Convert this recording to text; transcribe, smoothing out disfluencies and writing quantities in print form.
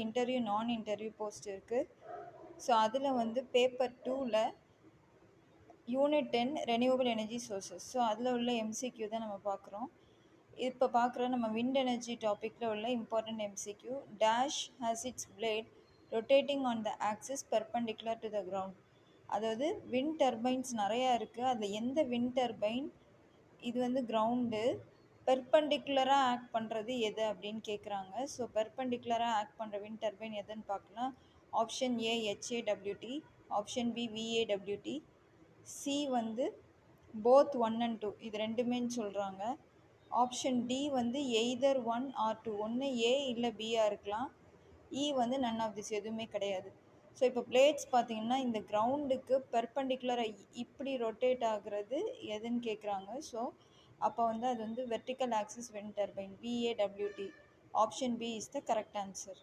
Interview நான் interview post இருக்குது. So அதில் வந்து பேப்பர் 2ல் unit 10 renewable energy sources. So அதில் உள்ள எம்சிக்யூ தான் நம்ம பார்க்குறோம். இப்போ பார்க்குற நம்ம விண்ட் எனர்ஜி டாப்பிக்கில் உள்ள important MCQ. Dash has its blade rotating on the axis perpendicular to the ground. அதாவது விண்ட் டர்பைன்ஸ் நிறையா இருக்குது. அதில் எந்த விண்ட் டர்பைன் இது வந்து கிரவுண்டு பெர்பெண்டிகுலராக ஆக்ட் பண்ணுறது எது அப்படின்னு கேட்குறாங்க. ஸோ பெர்பெண்டிகுலராக ஆக்ட் பண்ணுற விண்ட் டர்பைன் எதுன்னு பார்க்கலாம். Option A HAWT, option B VAWT, C வந்து போத் 1 and 2 இது ரெண்டுமேன்னு சொல்கிறாங்க. ஆப்ஷன் டி வந்து எய்தர் 1 or 2, ஒன்று ஏ இல்லை பியாக இருக்கலாம். இ வந்து நன் ஆஃப் திஸ் எதுவுமே கிடையாது. ஸோ இப்போ பிளேட்ஸ் பார்த்தீங்கன்னா இந்த கிரவுண்டுக்கு பெர்பெண்டிகுலராக இப்படி ரொட்டேட் ஆகுறது எதுன்னு கேட்குறாங்க. ஸோ அப்போ வந்து அது வந்து vertical axis wind turbine VAWT. Option B is the correct answer.